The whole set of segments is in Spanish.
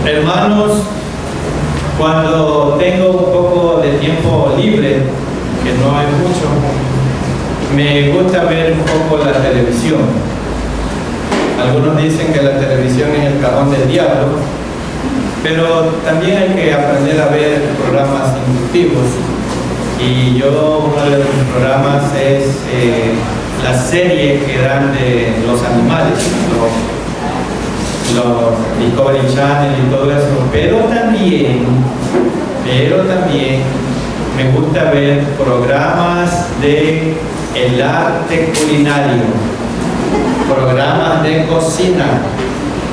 Hermanos, cuando tengo un poco de tiempo libre, que no hay mucho, me gusta ver un poco la televisión. Algunos dicen que la televisión es el cajón del diablo, pero también hay que aprender a ver programas inductivos. Y uno de los programas es la serie que dan de los animales, los Discovery Channel y todo eso, pero también me gusta ver programas de el arte culinario, programas de cocina,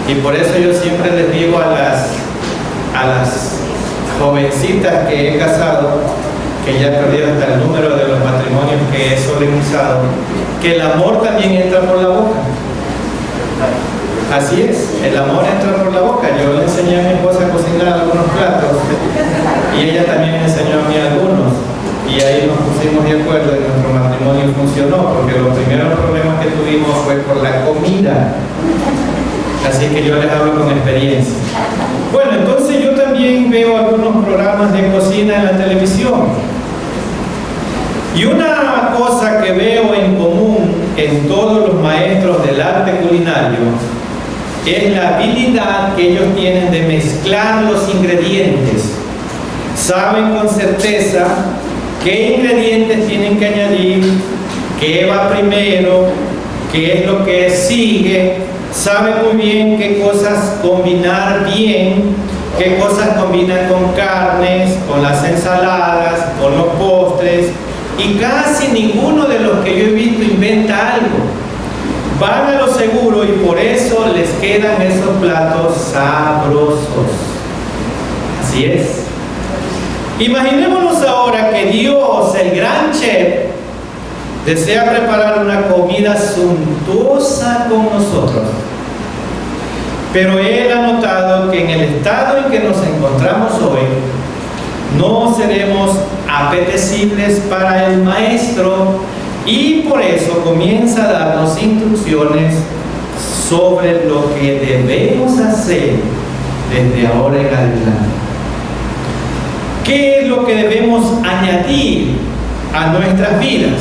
y por eso yo siempre les digo a las jovencitas que he casado, que ya he perdido hasta el número de los matrimonios que he solemnizado, que el amor también entra por la boca. Así es, el amor entra por la boca. Yo le enseñé a mi esposa a cocinar algunos platos y ella también me enseñó a mí algunos, y ahí nos pusimos de acuerdo y nuestro matrimonio funcionó, porque los primeros problemas que tuvimos fue por la comida. Así que yo les hablo con experiencia. Bueno, entonces yo también veo algunos programas de cocina en la televisión. Y una cosa que veo en común en todos los maestros del arte culinario es la habilidad que ellos tienen de mezclar los ingredientes. Saben con certeza qué ingredientes tienen que añadir, qué va primero, qué es lo que sigue. Saben muy bien qué cosas combinar bien, qué cosas combinan con carnes, con las ensaladas, con los postres. Y casi ninguno de los que yo he visto inventa algo. Van a lo seguro y por eso les quedan esos platos sabrosos. Así es. Imaginémonos ahora que Dios, el gran chef, desea preparar una comida suntuosa con nosotros. Pero Él ha notado que en el estado en que nos encontramos hoy, no seremos apetecibles para el Maestro, y por eso comienza a darnos instrucciones sobre lo que debemos hacer desde ahora en adelante. ¿Qué es lo que debemos añadir a nuestras vidas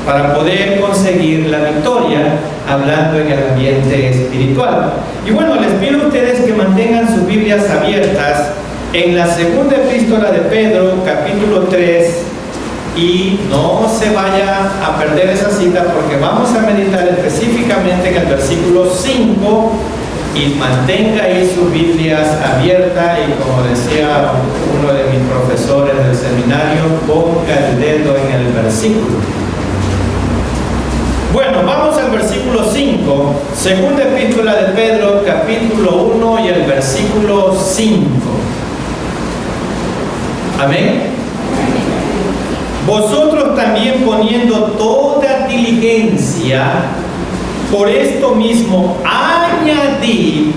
para poder conseguir la victoria, hablando en el ambiente espiritual? Y bueno, les pido a ustedes que mantengan sus Biblias abiertas en la segunda epístola de Pedro, capítulo 3, y no se vaya a perder esa cita, porque vamos a meditar específicamente en el versículo 5, y mantenga ahí sus Biblias abiertas, y como decía uno de mis profesores del seminario, ponga el dedo en el versículo. Bueno, vamos al versículo 5, segunda epístola de Pedro, capítulo 1 y el versículo 5. Amén. Vosotros también, poniendo toda diligencia, por esto mismo añadid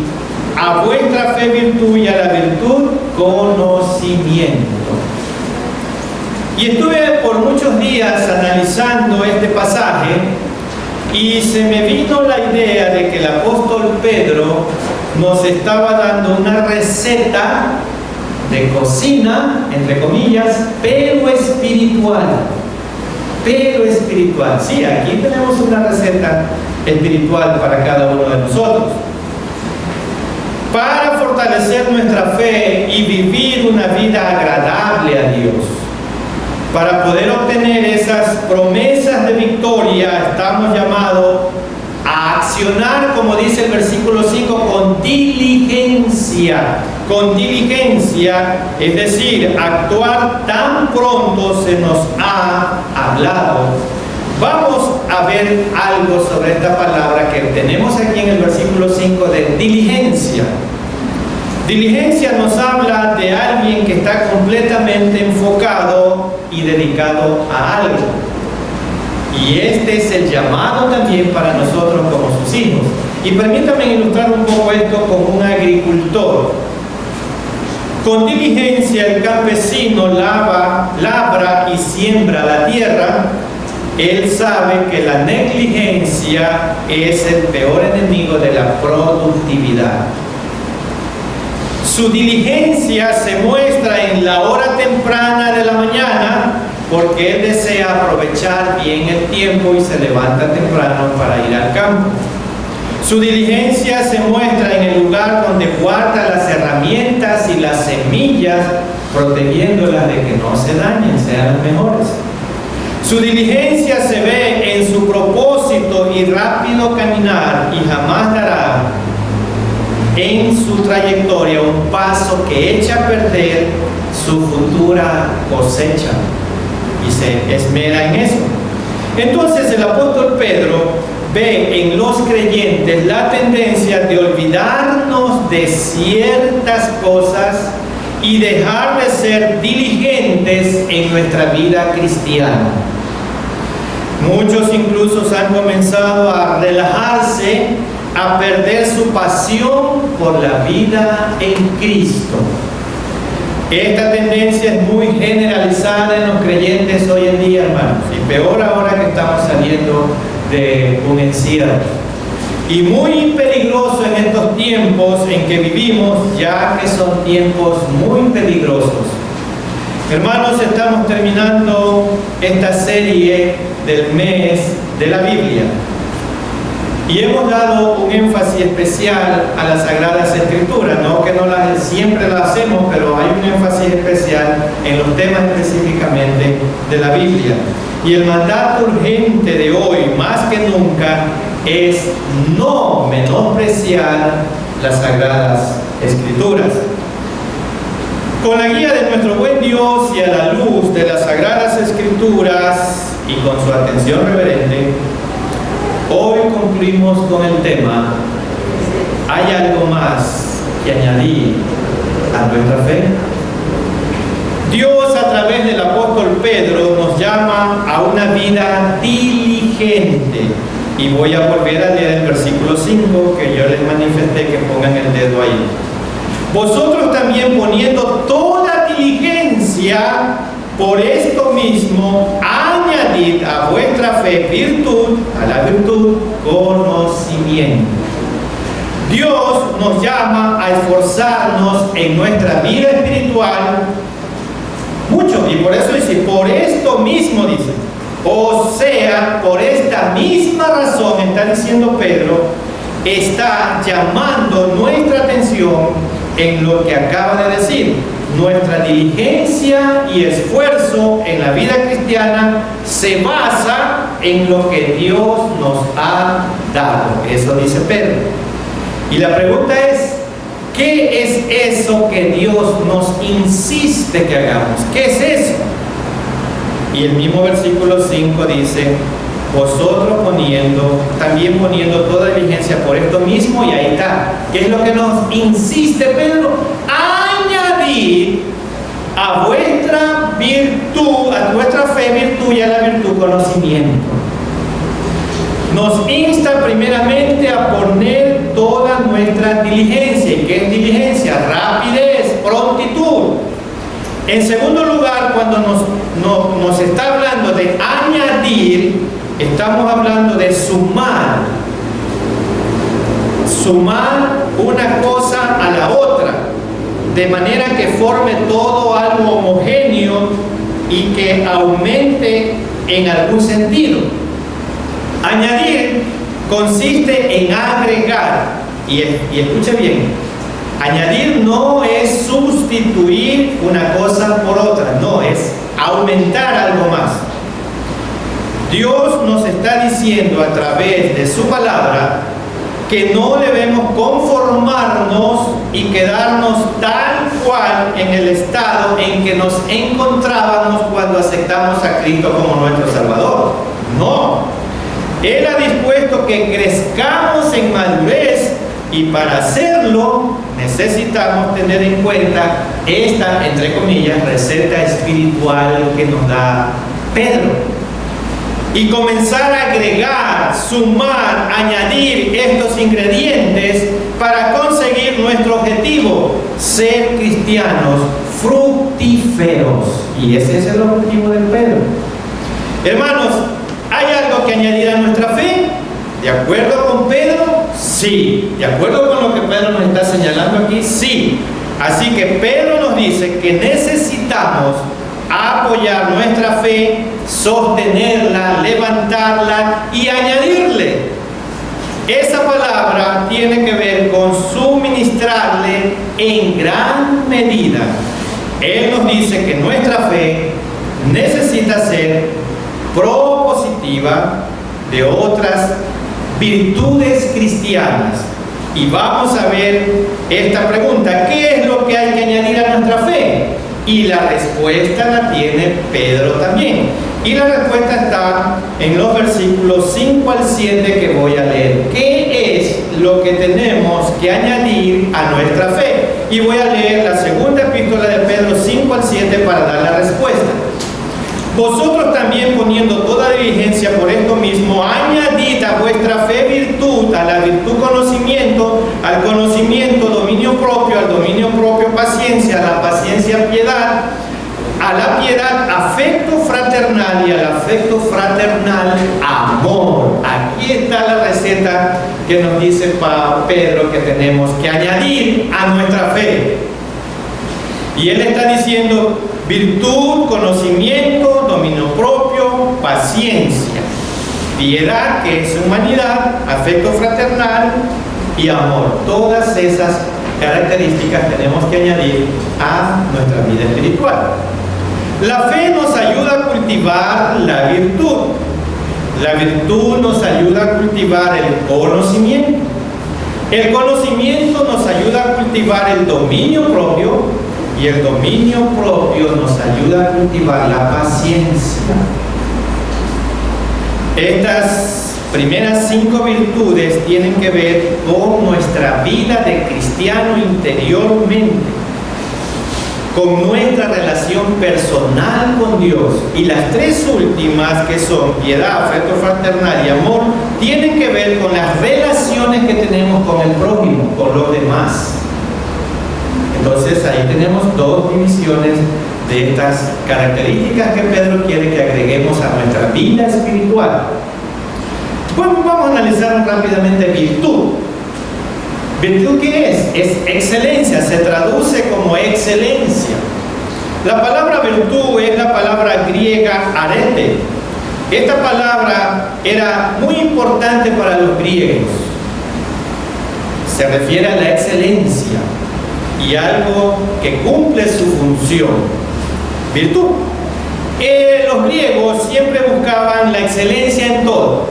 a vuestra fe virtud, y a la virtud conocimiento. Y estuve por muchos días analizando este pasaje, y se me vino la idea de que el apóstol Pedro nos estaba dando una receta de cocina, entre comillas, pero espiritual. Pero espiritual. Sí, aquí tenemos una receta espiritual para cada uno de nosotros. Para fortalecer nuestra fe y vivir una vida agradable a Dios. Para poder obtener esas promesas de victoria, estamos llamados a accionar, como dice el versículo 5, con diligencia. Con diligencia, es decir, actuar tan pronto se nos ha hablado. Vamos a ver algo sobre esta palabra que tenemos aquí en el versículo 5 de diligencia. Diligencia nos habla de alguien que está completamente enfocado y dedicado a algo. Y este es el llamado también para nosotros como sus hijos. Y permítanme ilustrar un poco esto con un agricultor. Con diligencia el campesino labra y siembra la tierra. Él sabe que la negligencia es el peor enemigo de la productividad. Su diligencia se muestra en la hora temprana de la mañana, porque él desea aprovechar bien el tiempo y se levanta temprano para ir al campo. Su diligencia se muestra en el lugar donde guarda las herramientas y las semillas, protegiéndolas de que no se dañen, sean las mejores. Su diligencia se ve en su propósito y rápido caminar, y jamás dará en su trayectoria un paso que echa a perder su futura cosecha, y se esmera en eso. Entonces el apóstol Pedro ve en los creyentes la tendencia de olvidarnos de ciertas cosas y dejar de ser diligentes en nuestra vida cristiana. Muchos incluso han comenzado a relajarse, a perder su pasión por la vida en Cristo. Esta tendencia es muy generalizada en los creyentes hoy en día, hermanos, y peor ahora que estamos saliendo de un encierro. Y muy peligroso en estos tiempos en que vivimos, ya que son tiempos muy peligrosos. Hermanos, estamos terminando esta serie del mes de la Biblia. Y hemos dado un énfasis especial a las Sagradas Escrituras, no que siempre lo hacemos, pero hay un énfasis especial en los temas específicamente de la Biblia. Y el mandato urgente de hoy, más que nunca, es no menospreciar las Sagradas Escrituras. Con la guía de nuestro buen Dios y a la luz de las Sagradas Escrituras y con su atención reverente, hoy concluimos con el tema: ¿hay algo más que añadir a nuestra fe? Dios, a través del apóstol Pedro, nos llama a una vida diligente. Y voy a volver a leer el versículo 5, que yo les manifesté que pongan el dedo ahí. Vosotros también, poniendo toda diligencia, por esto mismo, añadid a vuestra fe virtud, a la virtud, conocimiento. Dios nos llama a esforzarnos en nuestra vida espiritual mucho, y por eso dice, por esto mismo dice, o sea, por esta misma razón, está diciendo Pedro, está llamando nuestra atención en lo que acaba de decir. Nuestra diligencia y esfuerzo en la vida cristiana se basa en lo que Dios nos ha dado. Eso dice Pedro. Y la pregunta es, ¿qué es eso que Dios nos insiste que hagamos? ¿Qué es eso? Y el mismo versículo 5 dice, vosotros también poniendo toda diligencia por esto mismo, y ahí está. ¿Qué es lo que nos insiste Pedro? Añadir a vuestra virtud, a vuestra fe virtud, y a la virtud conocimiento. Nos insta primeramente a poner toda nuestra diligencia. ¿Y qué es diligencia? Rapidez, prontitud. En segundo lugar, cuando nos está hablando de añadir, estamos hablando de sumar. Sumar una cosa a la otra, de manera que forme todo algo homogéneo y que aumente en algún sentido. Añadir consiste en agregar, y escuche bien, añadir no es sustituir una cosa por otra, no, es aumentar algo más. Dios nos está diciendo a través de su palabra que no debemos conformarnos y quedarnos tal cual en el estado en que nos encontrábamos cuando aceptamos a Cristo como nuestro Salvador. No. Él ha dispuesto que crezcamos en madurez, y para hacerlo necesitamos tener en cuenta esta, entre comillas, receta espiritual que nos da Pedro, y comenzar a agregar, sumar, añadir estos ingredientes para conseguir nuestro objetivo: ser cristianos fructíferos. Y ese es el objetivo de Pedro. Hermanos, ¿hay algo que añadir a nuestra fe? ¿De acuerdo con Pedro? Sí. ¿De acuerdo con lo que Pedro nos está señalando aquí? Sí. Así que Pedro nos dice que necesitamos apoyar nuestra fe, sostenerla, levantarla y añadirle. Esa palabra tiene que ver con suministrarle en gran medida. Él nos dice que nuestra fe necesita ser propositiva de otras virtudes cristianas. Y vamos a ver esta pregunta: ¿qué es lo que hay que añadir a nuestra fe? Y la respuesta la tiene Pedro también. Y la respuesta está en los versículos 5 al 7 que voy a leer. ¿Qué es lo que tenemos que añadir a nuestra fe? Y voy a leer la segunda epístola de Pedro 5 al 7 para dar la respuesta. Vosotros también, poniendo toda diligencia por esto mismo, añadid a vuestra fe virtud, a la virtud conocimiento, al conocimiento dominio propio, al dominio propio paciencia, a la paciencia piedad, a la piedad afecto fraternal y al afecto fraternal amor. Aquí está la receta que nos dice Pedro que tenemos que añadir a nuestra fe. Y él está diciendo virtud, conocimiento, dominio propio, paciencia, piedad, que es humanidad, afecto fraternal y amor. Todas esas características tenemos que añadir a nuestra vida espiritual. La fe nos ayuda a cultivar la virtud. La virtud nos ayuda a cultivar el conocimiento. El conocimiento nos ayuda a cultivar el dominio propio. Y el dominio propio nos ayuda a cultivar la paciencia. Estas primeras 5 virtudes tienen que ver con nuestra vida de cristiano interiormente, con nuestra relación personal con Dios. Y las 3 últimas, que son piedad, afecto fraternal y amor, tienen que ver con las relaciones que tenemos con el prójimo, con los demás. Entonces ahí tenemos 2 divisiones de estas características que Pedro quiere que agreguemos a nuestra vida espiritual. Bueno, vamos a analizar rápidamente virtud. ¿Virtud qué es? Es excelencia, se traduce como excelencia. La palabra virtud es la palabra griega arete. Esta palabra era muy importante para los griegos. Se refiere a la excelencia y algo que cumple su función. Virtud. Los griegos siempre buscaban la excelencia en todo,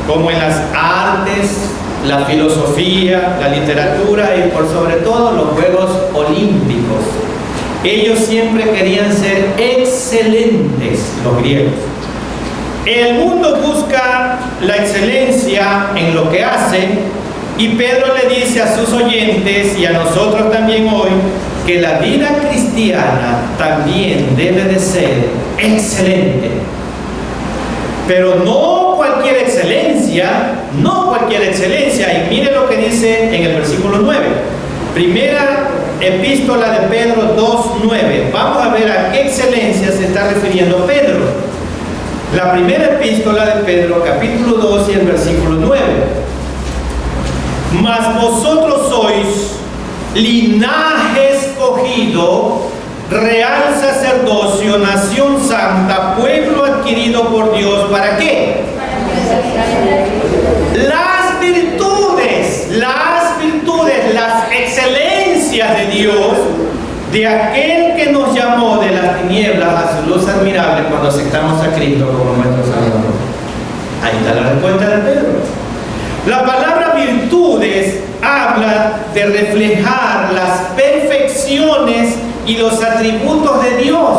como en las artes, la filosofía, la literatura y por sobre todo los Juegos Olímpicos. Ellos siempre querían ser excelentes, los griegos. El mundo busca la excelencia en lo que hace. Y Pedro le dice a sus oyentes y a nosotros también hoy que la vida cristiana también debe de ser excelente. Pero no cualquier excelencia, no cualquier excelencia. Y mire lo que dice en el versículo 9. Primera epístola de Pedro 2:9. Vamos a ver a qué excelencia se está refiriendo Pedro. La primera epístola de Pedro, capítulo 2 y el versículo 9. Mas vosotros sois linaje escogido, real sacerdocio, nación santa, pueblo adquirido por Dios. ¿Para qué? Las virtudes, las excelencias de Dios, de aquel que nos llamó de las tinieblas a su luz admirable cuando aceptamos a Cristo como nuestro Salvador. Ahí está la respuesta de Pedro. La palabra virtudes habla de reflejar las perfecciones y los atributos de Dios.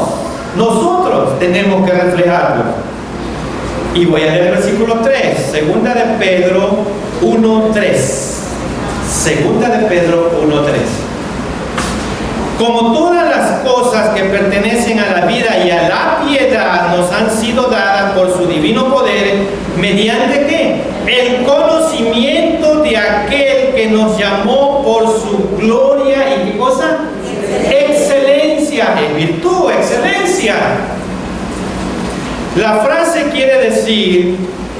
Nosotros tenemos que reflejarlos. Y voy a leer el versículo 3, segunda de Pedro 1:3. Segunda de Pedro 1:3. Como todas las cosas que pertenecen a la vida y a la piedad nos han sido dadas por su divino poder, ¿mediante qué? El conocimiento de aquel que nos llamó por su gloria y ¿qué cosa? Excelencia, es virtud, excelencia. La frase quiere decir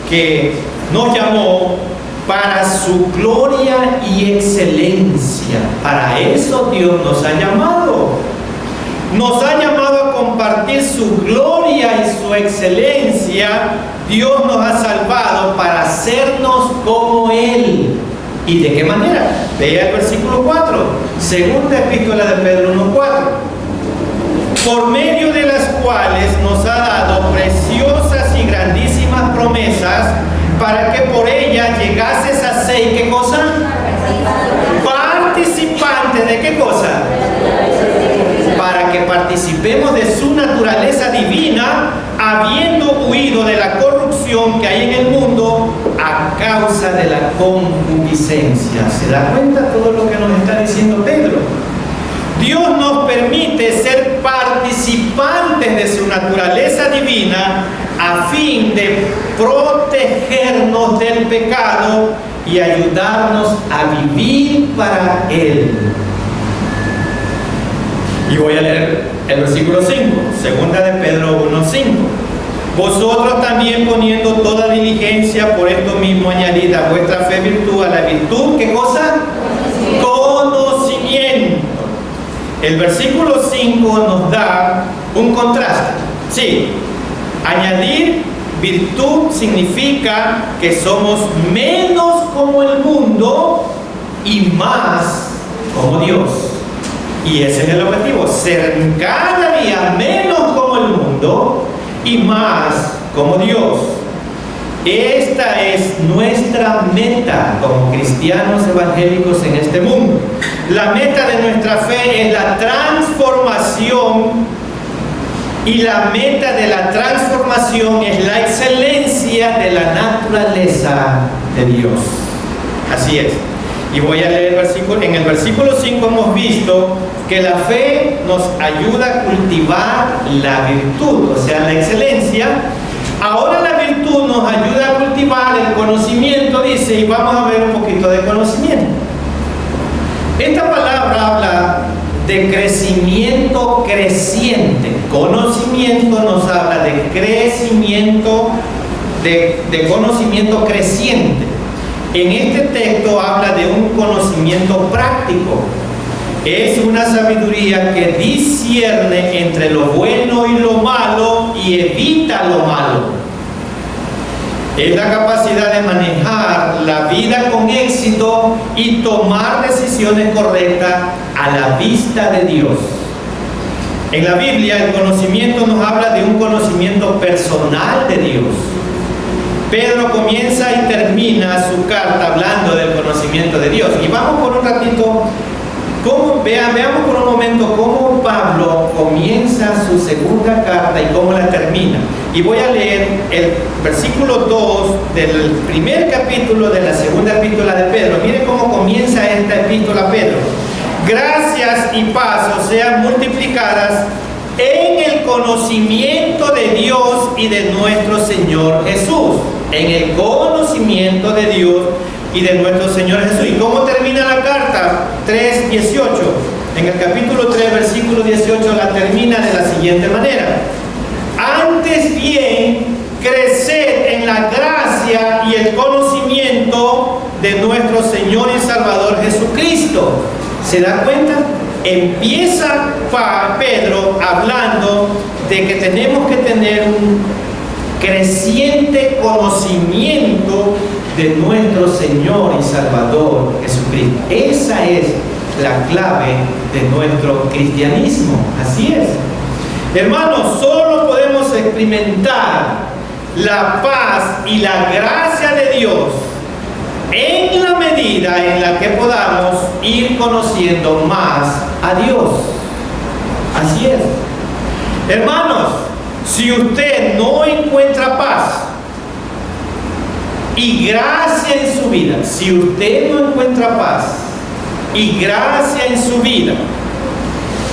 que nos llamó para su gloria y excelencia. Para eso Dios nos ha llamado. Nos ha llamado a compartir su gloria y su excelencia. Dios nos ha salvado para hacernos como Él. ¿Y de qué manera? Vea el versículo 4, segunda epístola de Pedro 1:4. Por medio de las cuales nos ha dado preciosas y grandísimas promesas, para que por ellas llegases a ser, ¿qué cosa? Participantes de qué cosa? Para que participemos de su naturaleza divina, habiendo huido de la corrupción que hay en el mundo a causa de la concupiscencia. ¿Se da cuenta todo lo que nos está diciendo Pedro? Dios nos permite ser participantes de su naturaleza divina a fin de protegernos del pecado y ayudarnos a vivir para Él. Y voy a leer el versículo 5, segunda de Pedro 1:5. Vosotros también, poniendo toda diligencia, por esto mismo añadid a vuestra fe virtud, a la virtud, ¿qué cosa? Conocimiento. El versículo 5 nos da un contraste. Sí, añadir virtud significa que somos menos como el mundo y más como Dios. Y ese es el objetivo, ser cada día menos como el mundo y más como Dios. Esta es nuestra meta como cristianos evangélicos en este mundo. La meta de nuestra fe es la transformación, y la meta de la transformación es la excelencia de la naturaleza de Dios. Así es. Y voy a leer el versículo. En el versículo 5 hemos visto que la fe nos ayuda a cultivar la virtud, o sea, la excelencia. Ahora la virtud nos ayuda a cultivar el conocimiento, dice, y vamos a ver un poquito de conocimiento. Esta palabra habla de crecimiento creciente. Conocimiento nos habla de crecimiento, de conocimiento creciente. En este texto habla de un conocimiento práctico. Es una sabiduría que discierne entre lo bueno y lo malo y evita lo malo. Es la capacidad de manejar la vida con éxito y tomar decisiones correctas a la vista de Dios. En la Biblia el conocimiento nos habla de un conocimiento personal de Dios. Pedro comienza y termina su carta hablando del conocimiento de Dios. Y vamos por un ratito, veamos por un momento cómo Pablo comienza su segunda carta y cómo la termina. Y voy a leer el versículo 2 del primer capítulo de la segunda epístola de Pedro. Miren cómo comienza esta epístola a Pedro. Gracias y paz os sean multiplicadas en el conocimiento de Dios y de nuestro Señor Jesús. En el conocimiento de Dios y de nuestro Señor Jesús. ¿Y cómo termina la carta? 3:18. En el capítulo 3, versículo 18, la termina de la siguiente manera. Antes bien, creced en la gracia y el conocimiento de nuestro Señor y Salvador Jesucristo. ¿Se da cuenta? Empieza Pedro hablando de que tenemos que tener un creciente conocimiento de nuestro Señor y Salvador Jesucristo. Esa es la clave de nuestro cristianismo. Así es. Hermanos, solo podemos experimentar la paz y la gracia de Dios en la medida en la que podamos ir conociendo más a Dios. Así es. Hermanos, si usted no encuentra paz y gracia en su vida, si usted no encuentra paz y gracia en su vida,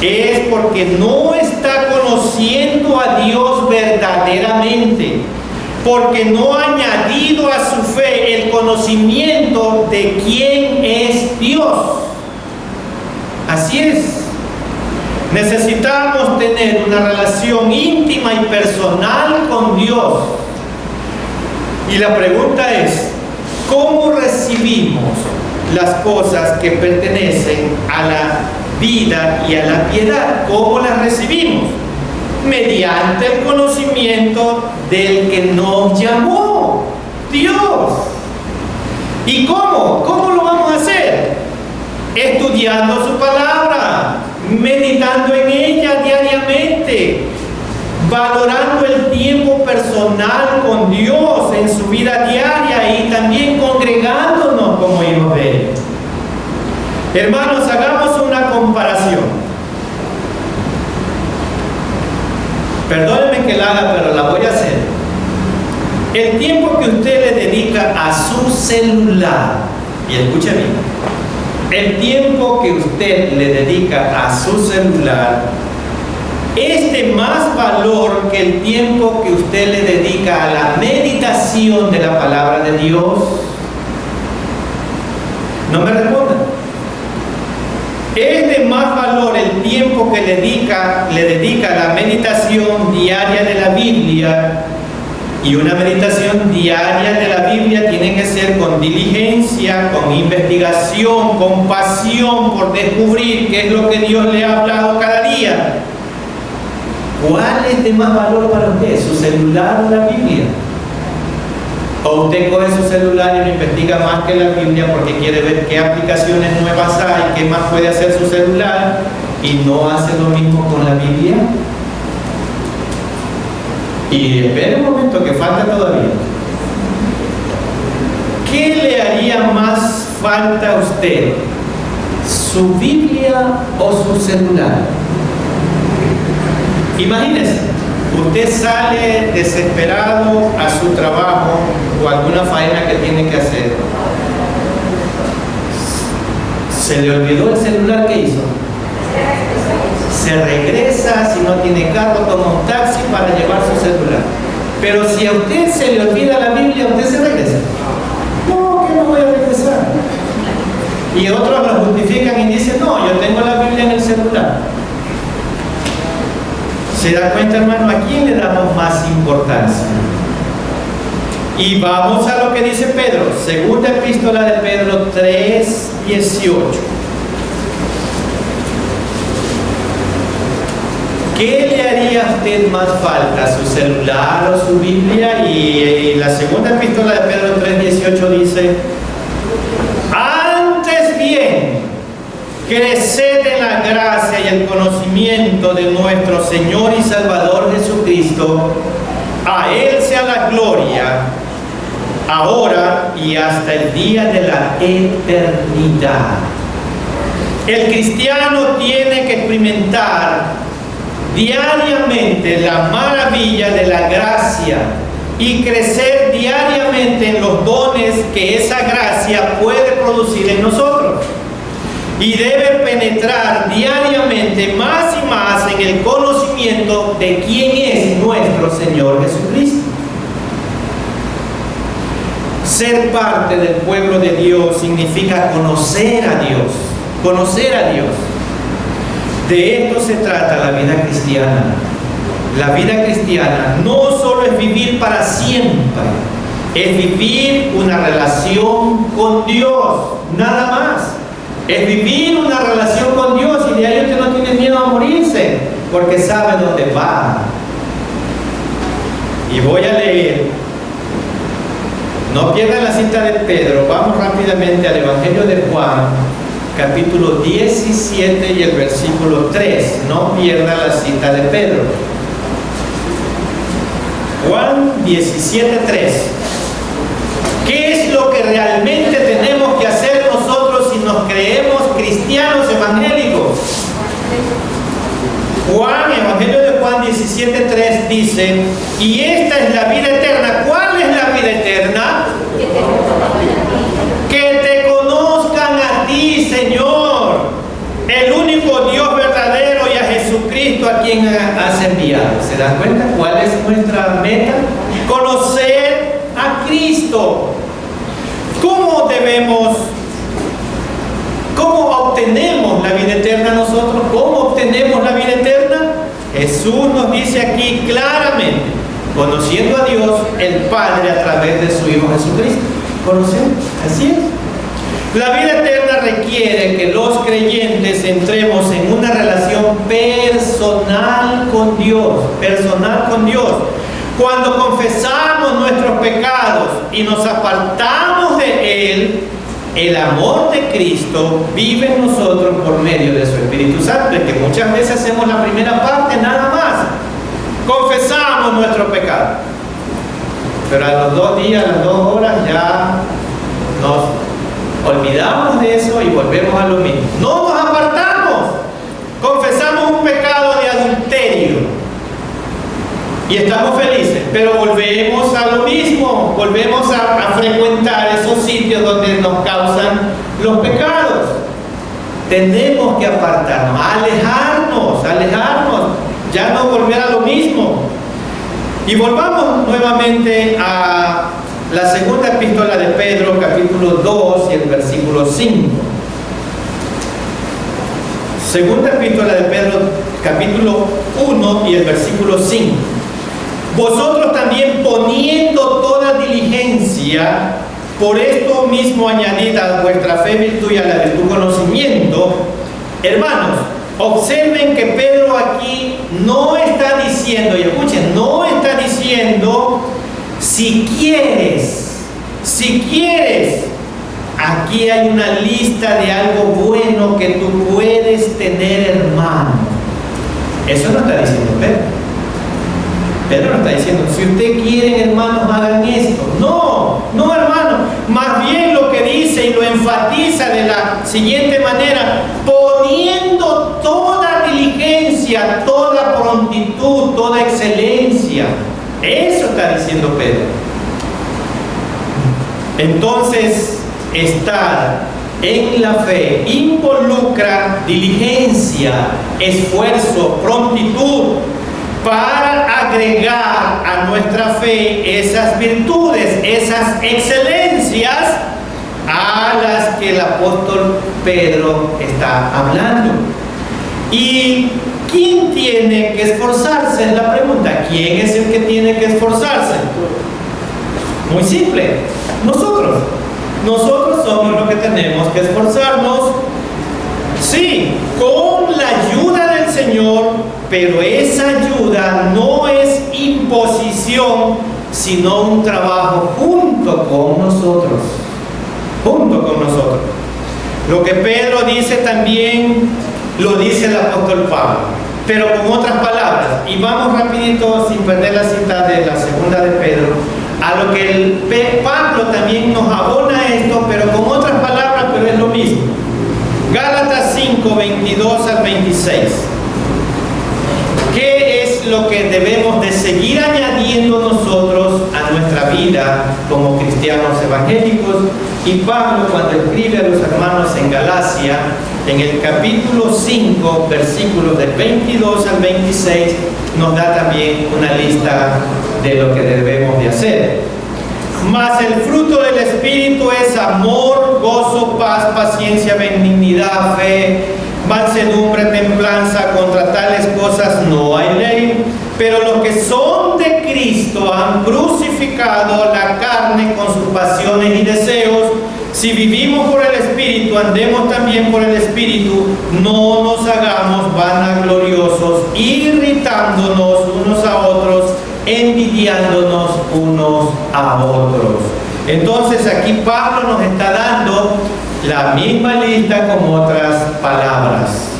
es porque no está conociendo a Dios verdaderamente, porque no ha añadido a su fe el conocimiento de quién es Dios. Así es. Necesitamos tener una relación íntima y personal con Dios. Y la pregunta es, ¿Cómo recibimos las cosas que pertenecen a la vida y a la piedad? ¿Cómo las recibimos? Mediante el conocimiento del que nos llamó, Dios. ¿Y cómo? ¿Cómo lo vamos a hacer? Estudiando su palabra, meditando en ella diariamente, valorando el tiempo personal con Dios en su vida diaria y también congregándonos como hijos de Él. Hermanos, hagamos una comparación. Perdónenme que la haga, pero la voy a hacer. El tiempo que usted le dedica a su celular, y escuche bien, el tiempo que usted le dedica a su celular es de más valor que el tiempo que usted le dedica a la meditación de la palabra de Dios. No me respondan. Es de más valor el tiempo que le dedica a la meditación diaria de la Biblia. Y una meditación diaria de la Biblia tiene que ser con diligencia, con investigación, con pasión por descubrir qué es lo que Dios le ha hablado cada día. ¿Cuál es de más valor para usted? ¿Su celular o la Biblia? ¿O usted coge su celular y lo investiga más que la Biblia porque quiere ver qué aplicaciones nuevas hay, qué más puede hacer su celular y no hace lo mismo con la Biblia? Y espere un momento que falta todavía. ¿Qué le haría más falta a usted? ¿Su Biblia o su celular? Imagínese, usted sale desesperado a su trabajo o alguna faena que tiene que hacer. ¿Se le olvidó el celular? ¿Qué hizo? Se regresa, si no tiene carro, toma un taxi para llevar su celular. Pero si a usted se le olvida la Biblia, ¿usted se regresa? No, que no voy a regresar. Y otros lo justifican y dicen, no, yo tengo la Biblia en el celular. ¿Se da cuenta, hermano? ¿A quién le damos más importancia? Y vamos a lo que dice Pedro, segunda epístola de Pedro 3:18. ¿Qué le haría a usted más falta, su celular o su Biblia? Y la segunda epístola de Pedro 3:18 dice, antes bien, creced en la gracia y el conocimiento de nuestro Señor y Salvador Jesucristo. A Él sea la gloria, ahora y hasta el día de la eternidad. El cristiano tiene que experimentar diariamente la maravilla de la gracia y crecer diariamente en los dones que esa gracia puede producir en nosotros. Y debe penetrar diariamente más y más en el conocimiento de quién es nuestro Señor Jesucristo. Ser parte del pueblo de Dios significa conocer a Dios, conocer a Dios. De esto se trata la vida cristiana. La vida cristiana no solo es vivir para siempre, es vivir una relación con Dios, nada más. Es vivir una relación con Dios y de ahí usted no tiene miedo a morirse, porque sabe dónde va. Y voy a leer, no pierdan la cita de Pedro, vamos rápidamente al Evangelio de Juan, capítulo 17 y el versículo 3. No pierda la cita de Pedro. Juan 17:3. ¿Qué es lo que realmente tenemos que hacer nosotros si nos creemos cristianos evangélicos? Juan, Evangelio de Juan 17:3 dice, y esta es la vida eterna. ¿Cuál es la vida eterna? Que te conozcan a ti, Señor, el único Dios verdadero, y a Jesucristo a quien has enviado. ¿Se dan cuenta cuál es nuestra meta? Conocer a Cristo. ¿Cómo obtenemos la vida eterna nosotros? ¿Cómo obtenemos la vida eterna? Jesús nos dice aquí claramente, conociendo a Dios el Padre a través de su Hijo Jesucristo. conocer. Así es. La vida eterna requiere que los creyentes entremos en una relación personal con Dios. Personal con Dios. Cuando confesamos nuestros pecados y nos apartamos de Él, el amor de Cristo vive en nosotros por medio de su Espíritu Santo, que muchas veces hacemos la primera parte nada más. Confesamos nuestro pecado. Pero a los 2 días, a las 2 horas ya nos olvidamos de eso y volvemos a lo mismo. No nos apartamos. Confesamos un pecado de adulterio y estamos felices, pero volvemos a lo mismo, volvemos a frecuentar esos sitios donde nos causan los pecados. Tenemos que apartarnos, alejarnos, ya no volver a lo mismo. Y volvamos nuevamente a la segunda epístola de Pedro, capítulo 2 y el versículo 5. Segunda epístola de Pedro, capítulo 1 y el versículo 5. Vosotros también, poniendo toda diligencia, por esto mismo añadid a vuestra fe virtud y a la virtud conocimiento. Hermanos, observen que Pedro aquí no está diciendo, y escuchen, no está diciendo si quieres. Aquí hay una lista de algo bueno que tú puedes tener, hermano. Eso no está diciendo Pedro. Pedro no está diciendo, si ustedes quieren, hermanos, hagan esto. No, hermano. Más bien lo que dice y lo enfatiza de la siguiente manera: poniendo toda diligencia, toda prontitud, toda excelencia. Eso está diciendo Pedro. Entonces, estar en la fe involucra diligencia, esfuerzo, prontitud, para agregar a nuestra fe esas virtudes, esas excelencias a las que el apóstol Pedro está hablando. ¿Y quién tiene que esforzarse? Es la pregunta. ¿Quién es el que tiene que esforzarse? Muy simple. Nosotros. Nosotros somos los que tenemos que esforzarnos. Sí, con la ayuda del Señor, pero esa ayuda no es imposición, sino un trabajo junto con nosotros. Lo que Pedro dice también lo dice el apóstol Pablo, pero con otras palabras. Y vamos rapidito, sin perder la cita de la segunda de Pedro, a lo que Pablo también nos abona esto, pero con otras palabras, pero es lo mismo. Gálatas 5, 22 al 26. ¿Qué es lo que debemos de seguir añadiendo nosotros a nuestra vida como cristianos evangélicos? Y Pablo, cuando escribe a los hermanos en Galacia, en el capítulo 5, versículos del 22 al 26, nos da también una lista de lo que debemos de hacer. Mas el fruto del Espíritu es amor, gozo, paz, paciencia, benignidad, fe, mansedumbre, templanza. Contra tales cosas no hay ley. Pero los que son de Cristo han crucificado la carne con sus pasiones y deseos. Si vivimos por el Espíritu, andemos también por el Espíritu. No nos hagamos vanagloriosos, irritándonos unos a otros, envidiándonos unos a otros. Entonces aquí Pablo nos está dando la misma lista con otras palabras.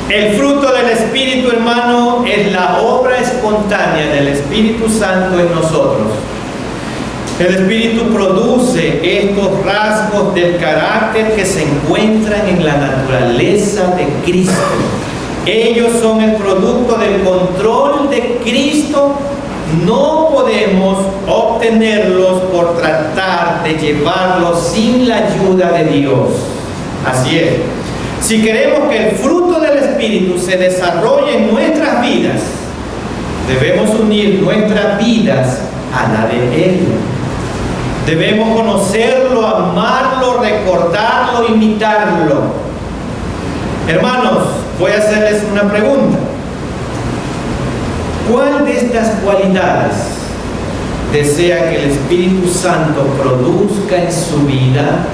El fruto del Espíritu, hermano, es la obra espontánea del Espíritu Santo en nosotros. El Espíritu produce estos rasgos del carácter que se encuentran en la naturaleza de Cristo. Ellos son el producto del control de Cristo. No podemos obtenerlos por tratar de llevarlos sin la ayuda de Dios. Así es. Si queremos que el fruto del Espíritu se desarrolle en nuestras vidas, debemos unir nuestras vidas a la de Él. Debemos conocerlo, amarlo, recordarlo, imitarlo. Hermanos, voy a hacerles una pregunta. ¿Cuál de estas cualidades desea que el Espíritu Santo produzca en su vida,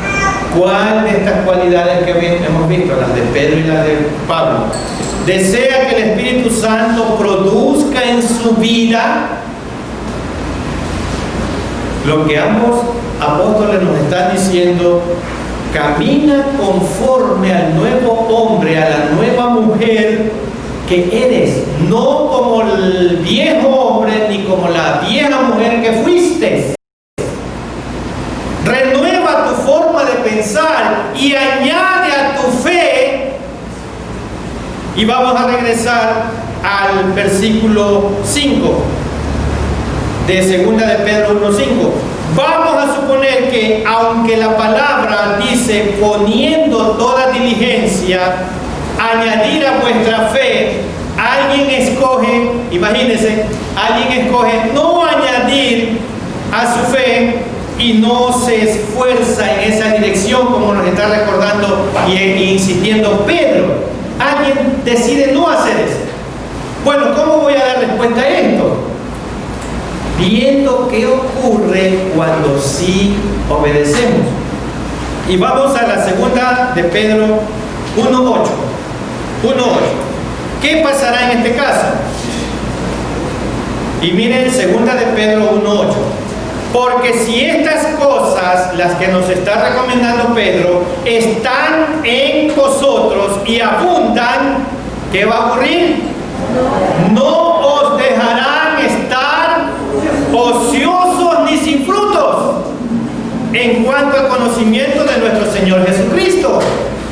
¿cuál de estas cualidades que hemos visto, las de Pedro y las de Pablo? Desea que el Espíritu Santo produzca en su vida lo que ambos apóstoles nos están diciendo: camina conforme al nuevo hombre, a la nueva mujer que eres, no como el viejo hombre ni como la vieja mujer que fuiste. Renueva tu forma de pensar y añade a tu fe. Y vamos a regresar al versículo 5 de 2 de Pedro 1:5. Vamos a suponer que, aunque la palabra dice poniendo toda diligencia, añadir a vuestra fe, alguien escoge, imagínense, alguien escoge no añadir a su fe y no se esfuerza en esa dirección, como nos está recordando y insistiendo Pedro. Alguien decide no hacer eso. Bueno, ¿cómo voy a dar respuesta a esto? Viendo qué ocurre cuando sí obedecemos. Y vamos a la segunda de Pedro 1:8. ¿Qué pasará en este caso? Y miren, segunda de Pedro 1:8. Porque si estas cosas, las que nos está recomendando Pedro, están en vosotros y abundan, ¿qué va a ocurrir? No os dejarán estar ociosos ni sin frutos en cuanto al conocimiento de nuestro Señor Jesucristo.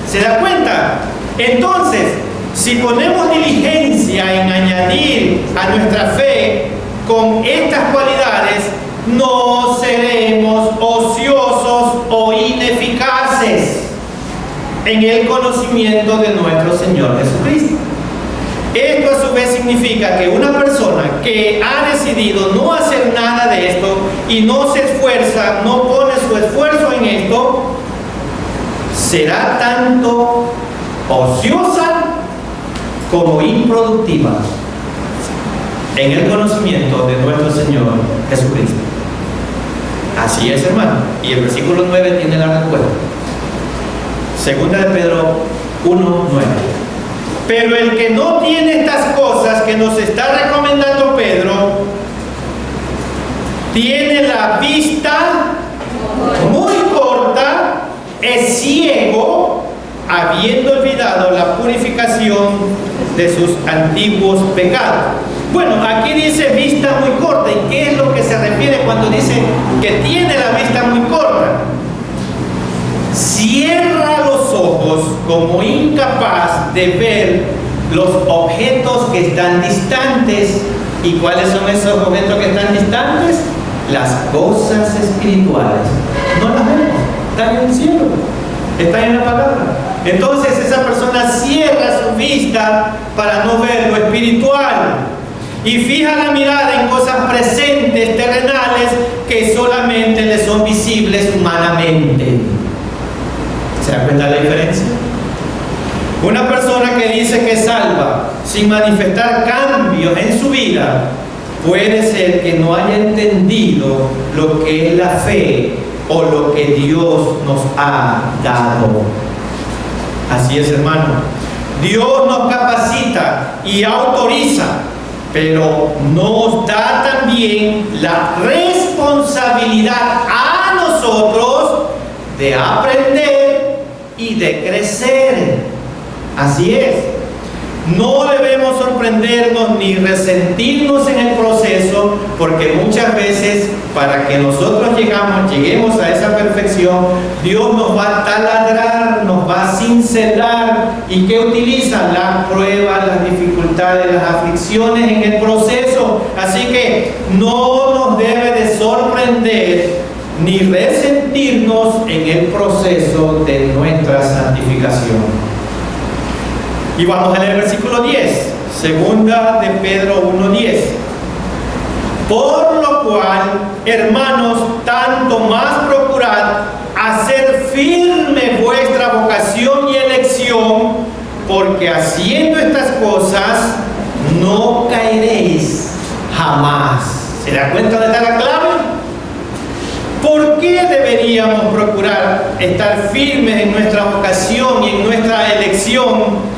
¿Se da cuenta? Entonces, si ponemos diligencia en añadir a nuestra fe con estas cualidades, no seremos ociosos o ineficaces en el conocimiento de nuestro Señor Jesucristo. Esto a su vez significa que una persona que ha decidido no hacer nada de esto y no se esfuerza, no pone su esfuerzo en esto, será tanto ociosa como improductiva en el conocimiento de nuestro Señor Jesucristo. Así es, hermano. Y el versículo 9 tiene la respuesta. Segunda de Pedro 1:9. Pero el que no tiene estas cosas que nos está recomendando Pedro, tiene la vista muy corta, es ciego, habiendo olvidado la purificación de sus antiguos pecados. Bueno, aquí dice vista muy corta. ¿Y qué es lo que se refiere cuando dice que tiene la vista muy corta? Cierra los ojos como incapaz de ver los objetos que están distantes. ¿Y cuáles son esos objetos que están distantes? Las cosas espirituales. No las vemos, están en el cielo, están en la palabra. Entonces esa persona cierra su vista para no ver lo espiritual y fija la mirada en cosas presentes, terrenales, que solamente le son visibles humanamente. ¿Se da cuenta la diferencia? Una persona que dice que es salva sin manifestar cambios en su vida, puede ser que no haya entendido lo que es la fe o lo que Dios nos ha dado. Así es, hermano. Dios nos capacita y autoriza, pero nos da también la responsabilidad a nosotros de aprender y de crecer. Así es. No debemos sorprendernos ni resentirnos en el proceso, porque muchas veces para que nosotros lleguemos a esa perfección, Dios nos va a taladrar, nos va a cincelar. ¿Y qué utiliza? Las pruebas, las dificultades, las aflicciones en el proceso. Así que no nos debe de sorprender ni resentirnos en el proceso de nuestra santificación. Y vamos a leer el versículo 10, segunda de Pedro 1:10. Por lo cual, hermanos, tanto más procurad hacer firme vuestra vocación y elección, porque haciendo estas cosas no caeréis jamás. ¿Se da cuenta de la clave? ¿Por qué deberíamos procurar estar firmes en nuestra vocación y en nuestra elección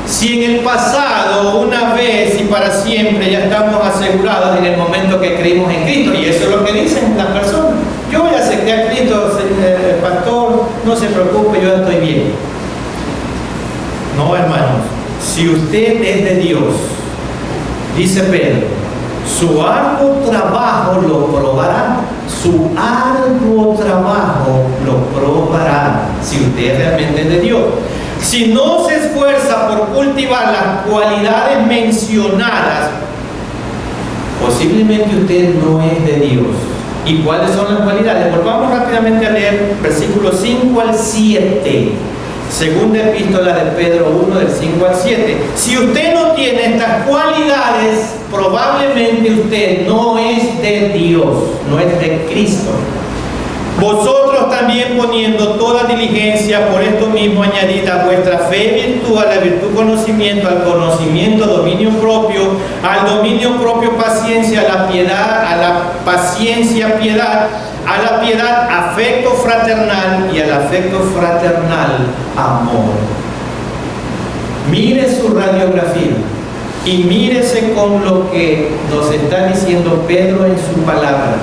si en el pasado, una vez y para siempre, ya estamos asegurados en el momento que creímos en Cristo? Y eso es lo que dicen las personas. Yo ya acepté a Cristo, pastor, no se preocupe, yo ya estoy bien. No, hermanos, si usted es de Dios, dice Pedro, su arduo trabajo lo probará. Su arduo trabajo lo probará. Si usted realmente es de Dios. Si no se esfuerza por cultivar las cualidades mencionadas, posiblemente usted no es de Dios. ¿Y cuáles son las cualidades? Volvamos rápidamente a leer versículos 5 al 7. Segunda epístola de Pedro 1, del 5 al 7. Si usted no tiene estas cualidades, probablemente usted no es de Dios, no es de Cristo. Vosotros también, poniendo toda diligencia, por esto mismo añadid a vuestra fe virtud, a la virtud conocimiento, al conocimiento dominio propio, al dominio propio paciencia, a la piedad, a la paciencia piedad, a la piedad afecto fraternal y al afecto fraternal amor. Mire su radiografía y mírese con lo que nos está diciendo Pedro en su palabra.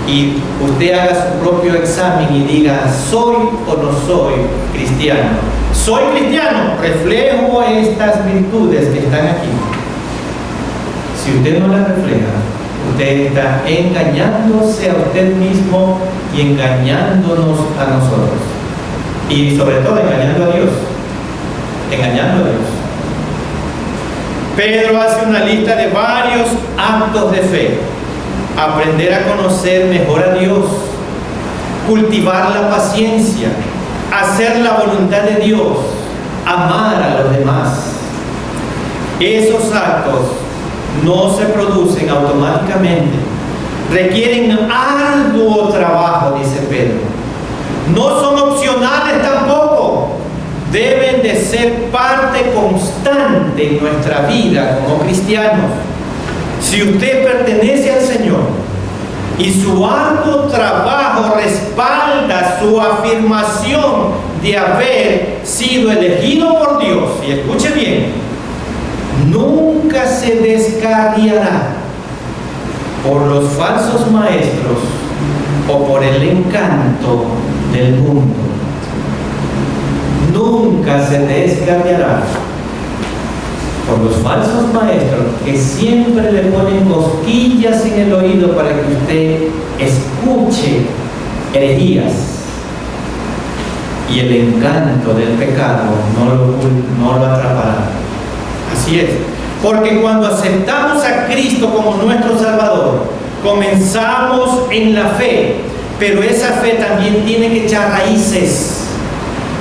Y usted haga su propio examen y diga, ¿soy o no soy cristiano? ¿Soy cristiano? Reflejo estas virtudes que están aquí. Si usted no las refleja, usted está engañándose a usted mismo y engañándonos a nosotros. Y sobre todo engañando a Dios. Engañando a Dios. Pedro hace una lista de varios actos de fe. Aprender a conocer mejor a Dios, cultivar la paciencia, hacer la voluntad de Dios, amar a los demás. Esos actos no se producen automáticamente, requieren arduo trabajo, dice Pedro. No son opcionales tampoco, deben de ser parte constante en nuestra vida como cristianos. Si usted pertenece al Señor y su arduo trabajo respalda su afirmación de haber sido elegido por Dios, y escuche bien, nunca se descarriará por los falsos maestros o por el encanto del mundo. Nunca se descarriará por los falsos maestros que siempre le ponen cosquillas en el oído para que usted escuche herejías, y el encanto del pecado no lo atrapará. Así es, porque cuando aceptamos a Cristo como nuestro Salvador, comenzamos en la fe, pero esa fe también tiene que echar raíces,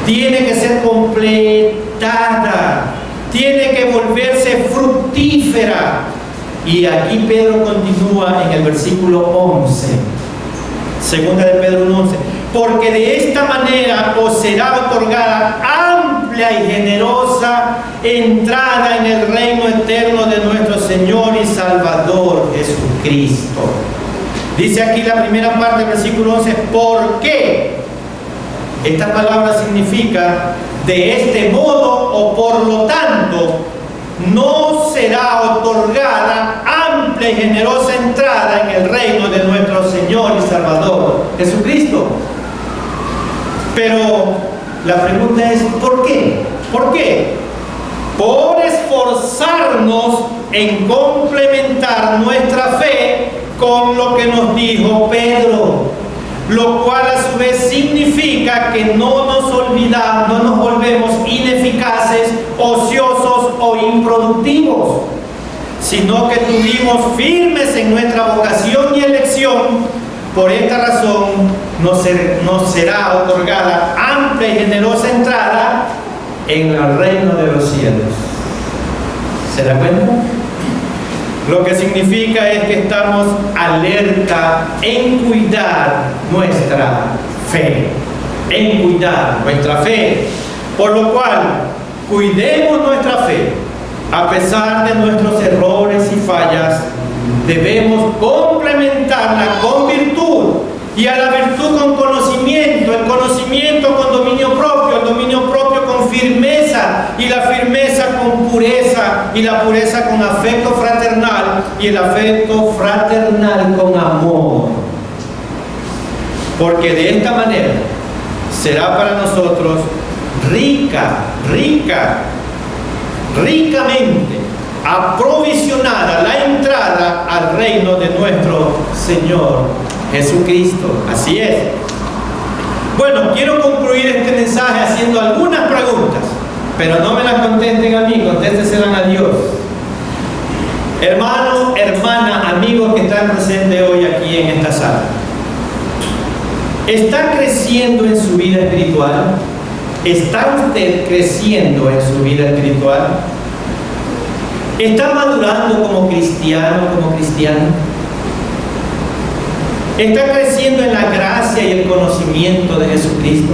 tiene que ser completada, tiene que volverse fructífera. Y aquí Pedro continúa en el versículo 11, segunda de Pedro 1:11, porque de esta manera os será otorgada amplia y generosa entrada en el reino eterno de nuestro Señor y Salvador Jesucristo. Dice aquí la primera parte del versículo 11, ¿por qué? Esta palabra significa de este modo o por lo tanto, no será otorgada amplia y generosa entrada en el reino de nuestro Señor y Salvador Jesucristo. Pero la pregunta es, ¿por qué? ¿Por qué? Por esforzarnos en complementar nuestra fe con lo que nos dijo Pedro, lo cual a su vez significa que no nos olvidamos, no nos volvemos ineficaces, ociosos o improductivos, sino que estuvimos firmes en nuestra vocación y elección. Por esta razón nos será otorgada amplia y generosa entrada en el reino de los cielos. ¿Se da cuenta? Lo que significa es que estamos alerta en cuidar nuestra fe. En cuidar nuestra fe. Por lo cual, cuidemos nuestra fe. A pesar de nuestros errores y fallas, debemos complementarla con virtud y a la virtud con conocimiento, el conocimiento con dominio propio, el dominio propio con firmeza, y la firmeza con pureza, y la pureza con afecto fraternal, y el afecto fraternal con amor. Porque de esta manera será para nosotros ricamente aprovisionada la entrada al reino de nuestro Señor Jesucristo. Así es. Bueno, quiero concluir este mensaje haciendo algunas preguntas, pero no me las contesten a mí, contéstenselas a Dios. Hermano, hermana, amigos que están presentes hoy aquí en esta sala, ¿está creciendo en su vida espiritual? ¿Está usted creciendo en su vida espiritual? ¿Está madurando como cristiano, como cristiano? ¿Está creciendo en la gracia y el conocimiento de Jesucristo?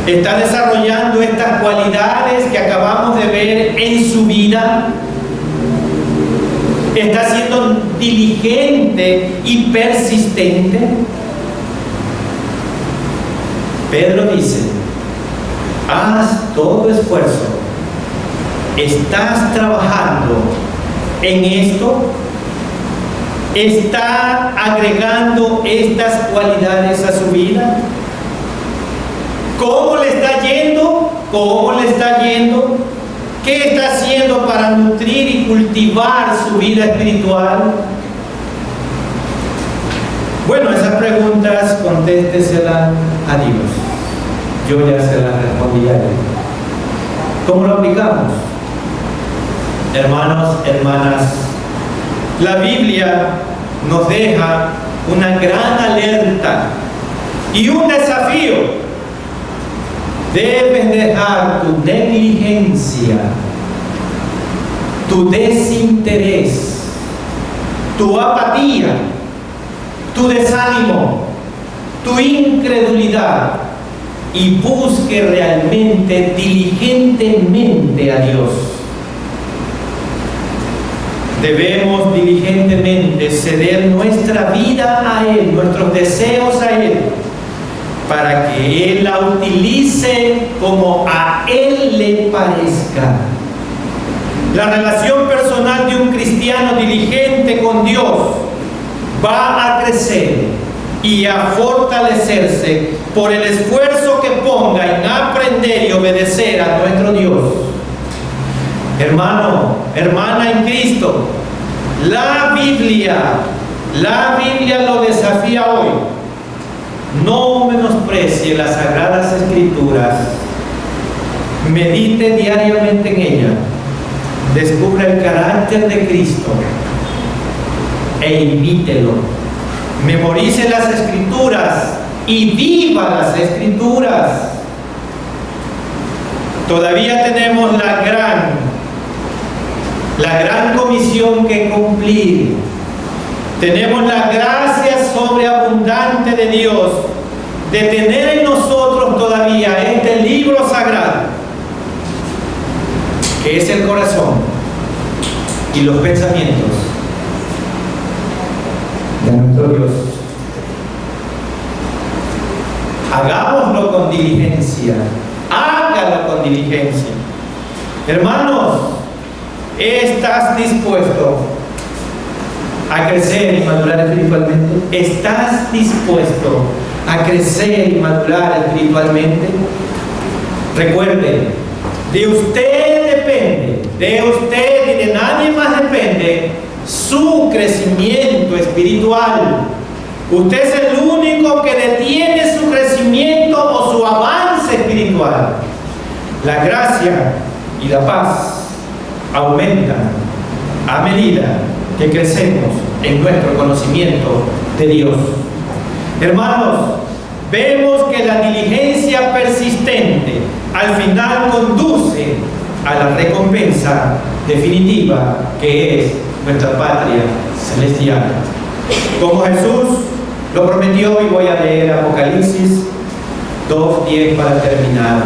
¿Está desarrollando estas cualidades que acabamos de ver en su vida? ¿Está siendo diligente y persistente? Pedro dice: haz todo esfuerzo. ¿Estás trabajando en esto? ¿Está agregando estas cualidades a su vida? ¿Cómo le está yendo? ¿Cómo le está yendo? ¿Qué está haciendo para nutrir y cultivar su vida espiritual? Bueno, esas preguntas contésteselas a Dios. Yo ya se las respondí a él. ¿Cómo lo aplicamos? Hermanos, hermanas, la Biblia nos deja una gran alerta y un desafío. Debes dejar tu negligencia, tu desinterés, tu apatía, tu desánimo, tu incredulidad, y busque realmente, diligentemente a Dios. Debemos diligentemente ceder nuestra vida a Él, nuestros deseos a Él, para que Él la utilice como a Él le parezca. La relación personal de un cristiano diligente con Dios va a crecer y a fortalecerse por el esfuerzo que ponga en aprender y obedecer a nuestro Dios. Hermano, hermana en Cristo, la Biblia lo desafía hoy. No menosprecie las Sagradas Escrituras. Medite diariamente en ella. Descubra el carácter de Cristo e imítelo. Memorice las Escrituras y viva las Escrituras. Todavía tenemos la gran comisión que cumplir. Tenemos la gracia sobreabundante de Dios de tener en nosotros todavía este libro sagrado, que es el corazón y los pensamientos de nuestro Dios. Hagámoslo con diligencia. Hágalo con diligencia. Hermanos, ¿estás dispuesto a crecer y madurar espiritualmente? ¿Estás dispuesto a crecer y madurar espiritualmente? Recuerde, de usted depende, de usted y de nadie más depende su crecimiento espiritual. Usted es el único que detiene su crecimiento o su avance espiritual. La gracia y la paz aumentan a medida que crecemos en nuestro conocimiento de Dios. Hermanos, vemos que la diligencia persistente al final conduce a la recompensa definitiva, que es nuestra patria celestial. Como Jesús lo prometió, y voy a leer Apocalipsis 2:10 para terminar.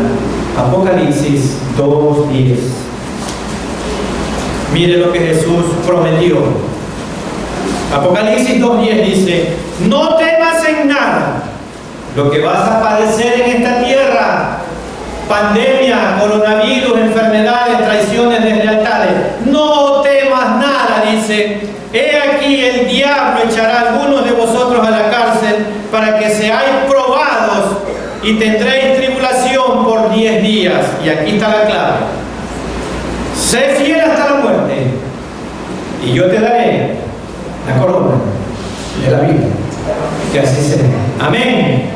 Apocalipsis 2:10. Mire lo que Jesús prometió. Apocalipsis 2:10 dice: no temas en nada lo que vas a padecer en esta tierra, pandemia, coronavirus, enfermedades, traiciones, deslealtades. No temas nada, dice. He aquí el diablo echará a algunos de vosotros a la cárcel para que seáis probados y tendréis tribulación por 10 días. Y aquí está la clave. Sé fiel hasta la muerte y yo te daré la corona de la vida. Que así sea. Amén.